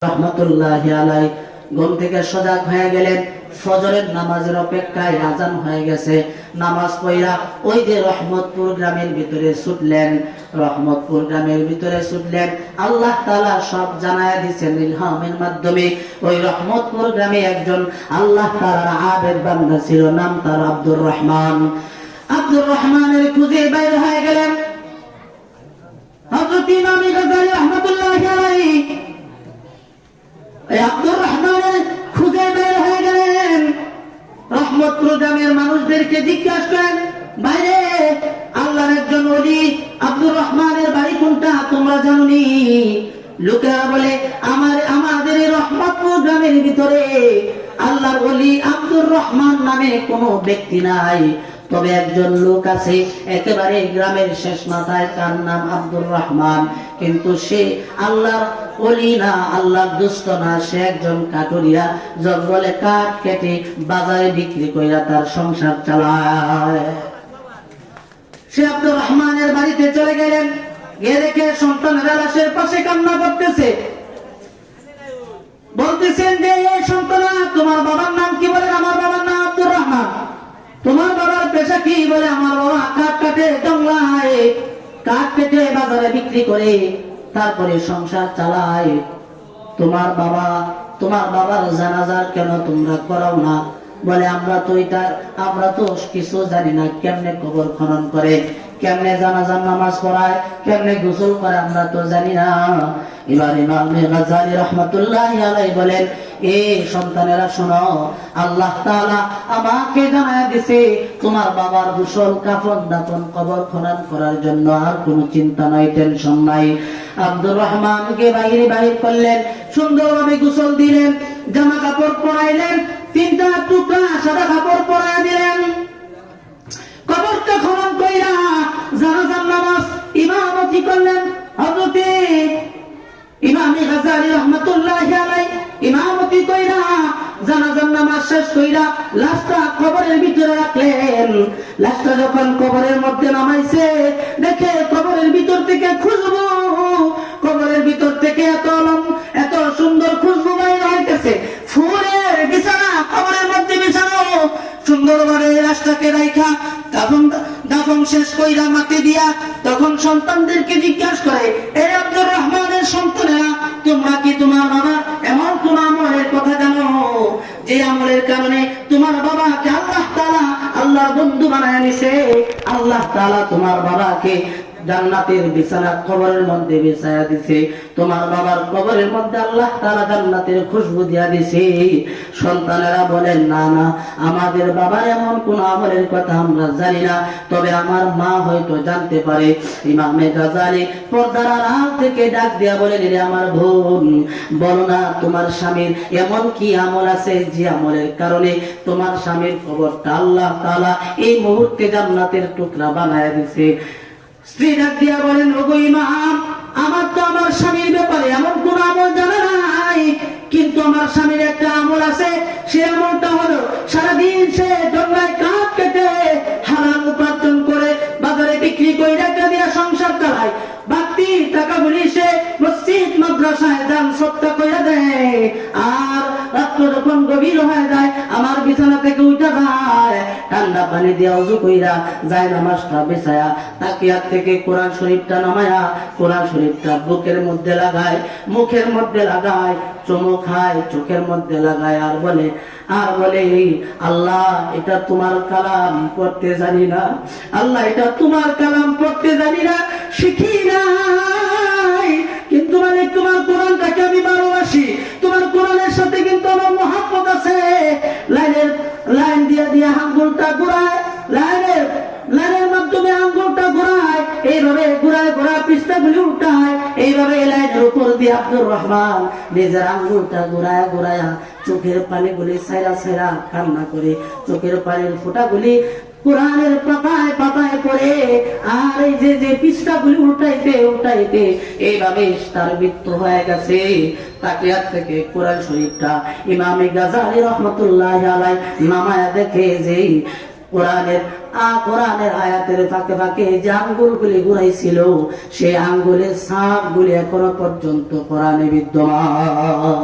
রহমতুল্লাহি আলাইহি ঘুম থেকে সজাগ হয়ে গেলেন। ফজরের নামাজের অপেক্ষায় আজান হয়ে গেছে। নামাজ পড়া ওই যে রহমতপুর গ্রামের ভিতরে ছুটলেন। রহমতপুর গ্রামের ভিতরে ছুটলেন, আল্লাহ তাআলা সব জানায়া দিয়েছেন ইলহামের মাধ্যমে। ওই রহমতপুর গ্রামে একজন আল্লাহ তাআলার আবেদ বান্দা ছিল, নাম তার আব্দুর রহমান। আব্দুর রহমানের খুঁজে বাইরে হয়ে গেলেন হযরত ইমাম গাজ্জালী রাহমাতুল্লাহি আলাইহি। আব্দুর রহমানের খুঁজে বের হয়ে গেলেন। রহমতপুর গ্রামের মানুষদেরকে জিজ্ঞাসা করেন, বাইরে আল্লাহর একজন ওলি আব্দুর রহমানের বাড়ি কোনটা তোমরা জানোনি? লোকেরা বলে, আমাদের এই রহমতপুর গ্রামের ভিতরে আল্লাহর ওলি আব্দুর রহমান নামে কোনো ব্যক্তি নাই, তবে একজন লোক আছে একেবারে গ্রামের শেষ মাথায়, তার নাম আব্দুর রহমান। কিন্তু সে আল্লাহর ওলি না, আল্লাহর দুষ্ট না, সে একজন কাঠুরিয়া, জঙ্গলে কাঠ কেটে বাজারে বিক্রি কইরা তার সংসার চালায়। সে আব্দুর রহমানের বাড়িতে চলে গেলেন। গিয়ে দেখে সন্তানেরা লাশের পাশে কান্না করতেছে। বলতেছেন যে, এই সন্তানা তোমার বাবার নাম কি? বলেন, আমার বাবার নাম আব্দুর রহমান। তোমার বাবার পেশা কি? বলে, আমার বাবা কাঠ কাটে, জঙ্গলায় কাঠ কেটে বাজারে বিক্রি করে তারপরে সংসার চালায়। তোমার বাবার জানাজা কেন তোমরা করাও না? বলে, আমরা তো কিছু জানি না, কেমনে কবর খনন করে, কেমনে জানাজার নামাজ পড়ায়, কেমনে গোসল করে, আমরা তো জানি না। এবার ইমাম গাজ্জালী রাহমাতুল্লাহি আলাইহি বলেন, এই সন্তানেরা শোনো, আল্লাহ তাআলা আমাকে জানায় দিয়েছে তোমার বাবার গোসল, কাফন, দাফন, কবর খনন করার জন্য আর কোনো চিন্তা নাই, টেনশন নাই। আব্দুর রহমানকে বাহির করলেন, সুন্দরভাবে গোসল দিলেন, জামা কাপড় পরাইলেন, 3টা টুকরা সাদা কাপড় পরায় দিলেন। কবরটা খনন কইরা জানাজার নামাজ ইমামতি করলেন হযরত ইমাম গাজ্জালী রাহমাতুল্লাহি আলাইহি। ইমামতি কইরা জানাজার নামাজ শেষ কইরা লাশটা কবরের ভিতরে রাখলেন। লাশটা যখন কবরের মধ্যে নামাইছে, দেখে কবরের ভিতর থেকে খুশবু, কবরের ভিতর থেকে এত সুন্দর খুশবু বাইরে হইতেছে। ফুলের বিছানা কবরের মধ্যে বিছানো, সুন্দরভাবে লাশটাকে রাইখা দাফন শেষ কইরা মাটি দিয়া তখন সন্তানদেরকে জিজ্ঞাসা করে, এই আব্দুর রহমানের সন্তানেরা, তোমরা কি তোমার বাবা এমন কোন আমলের কথা জানো যে আমলের কারণে তোমার বাবাকে আল্লাহ তাআলা আল্লাহর বন্ধু বানায় নিছে? আল্লাহ তাআলা তোমার বাবাকে জান্নাতের বিছানা কবরের মধ্যে বিছায়া দিছে, তোমার বাবার কবরের মধ্যে আল্লাহ তাআলা জান্নাতের খুশবু দিয়া দিছে। সন্তানেরা বলেন, না, আমাদের বাবার এমন কোন আমলের কথা আমরা জানি না, তবে আমার মা হয়তো জানতে পারে। ইমামে গাজ্জালী পর্দার আড়াল থেকে ডাক দিয়া বলেন, রে আমার বোন, বলো না তোমার স্বামীর এমন কি আমল আছে যে আমলের কারণে তোমার স্বামীর কবরটা আল্লাহ তাআলা এই মুহূর্তে জান্নাতের টুকরা বানায় দিছে। স্ত্রী ডাক দিয়া বলেন, ওগো ইমাম, আমার তো আমার স্বামীর ব্যাপারে এমন কোন আমল জানা নাই, কিন্তু আমার স্বামীর একটা আমল আছে। সে আমলটা হলো, সারাদিন সে জঙ্গলায় কাঠ কেটে হারাম উপার্জন করে বাজারে বিক্রি করে টাকা দিয়ে সংসার চালায়। বাকি টাকাগুলি সে মসজিদ মাদ্রাসায় দান সদকা করে দেয়। আর রাত্র যখন গভীর হয়ে যায়, আমার বিছানা থেকে উঠে যায়, ঠান্ডা পানি দিয়ে ওযু কইরা যায় নামাজটা বিছায়া তাকিয়ার থেকে কোরআন শরীফটা নামায়া কোরআন শরীফটা বুকের মধ্যে লাগায়, মুখের মধ্যে লাগায়, চুমু খায়, চোখের মধ্যে লাগায়, আর বলে, আল্লাহ, এটা তোমার কালাম পড়তে জানি না, আল্লাহ, এটা তোমার কালাম পড়তে জানি না, শিখি নাই, কিন্তু মানে তোমার কোরআনটাকে আমি ভালোবাসি, তোমার কোরআনের সাথে কিন্তু আমার মহব্বত আছে। লাইন দিয়ে আঙ্গুলটা ঘুরায়, লাইনের মাধ্যমে আঙ্গুলটা ঘুরায়, এইভাবে ঘুরায় পৃষ্ঠাগুলি উল্টায়, এইভাবে লাইনের উপর দিয়ে আব্দুর রহমান নিজের আঙ্গুলটা ঘুরায় চোখের পানিগুলি সাইরা কান্না করে, চোখের পানির ফোঁটাগুলি কোরআনের পাতায় পড়ে, আর এই যে পৃষ্ঠাগুলি উল্টাইতে এইভাবে তার মৃত্যু হয়ে গেছে। তাকিয়াত থেকে কোরআন শরীফটা ইমামে গাজ্জালী রাহমাতুল্লাহি আলাইহি নামায়া দেখে যে কোরআনের কোরআনের আয়াতের ফাঁকে ফাঁকে যে আঙ্গুলগুলি ঘুরাইছিল সেই আঙ্গুলের ছাপগুলি এখনো পর্যন্ত কোরআনে বিদ্যমান।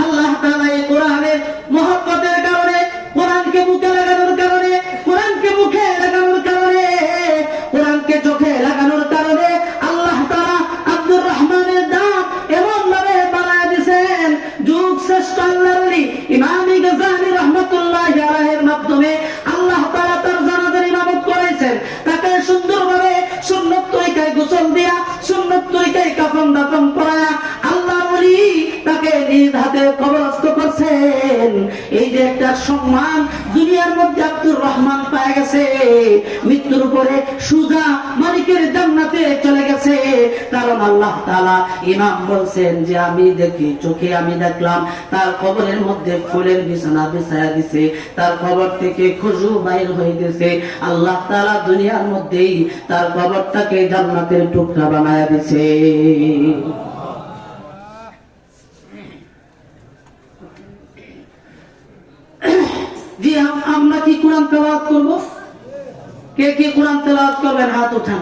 আল্লাহ তাআলা এই কোরআনের মহব্বতের কারণে, কোরআনকে বুকে লাগানোর কারণে, কোরআনকে মুখে লাগানোর কারণে, কোরআনকে চোখে লাগানোর কারণে আল্লাহ তাআলা আব্দুর রহমানের দাম এমন ভাবে বাড়ায় দিয়েছেন, যুগ শ্রেষ্ঠ আল্লাহর ওলি ইমাম গাজ্জালী রাহমাতুল্লাহি আলাইহির মাধ্যমে আল্লাহ তাআলা তার জানাজার ইমামত করাইছেন। তাকে সুন্দরভাবে সুন্নত তরিকায় গোসল দিয়া, সুন্নত তরিকায় কাফন দাফন করায়া আল্লাহর ওলি তাকে নিজ হাতে কবরস্থ করছেন। এই যে একটা সম্মান দুনিয়ার মধ্যে আব্দুর রহমান পায় গেছে, মৃত্যুর পরে সুজা মালিকের জান্নাতে চলে গেছে। কারণ আল্লাহ তাআলা ইমাম বলছেন যে আমি দেখি, চোখে আমি দেখলাম তার কবরের মধ্যে ফুলের বিছানা বিছায়া দিছে, তার কবর থেকে খুশবু বাইর হয়ে গেছে। আল্লাহ তাআলা দুনিয়ার মধ্যেই তার কবরটাকে জান্নাতের টুকরা বানায়া দিছে। জি, আমরা কি কোরআন তেলাওয়াত করব? কে কে কোরআন তেলাওয়াত করবেন হাত উঠান।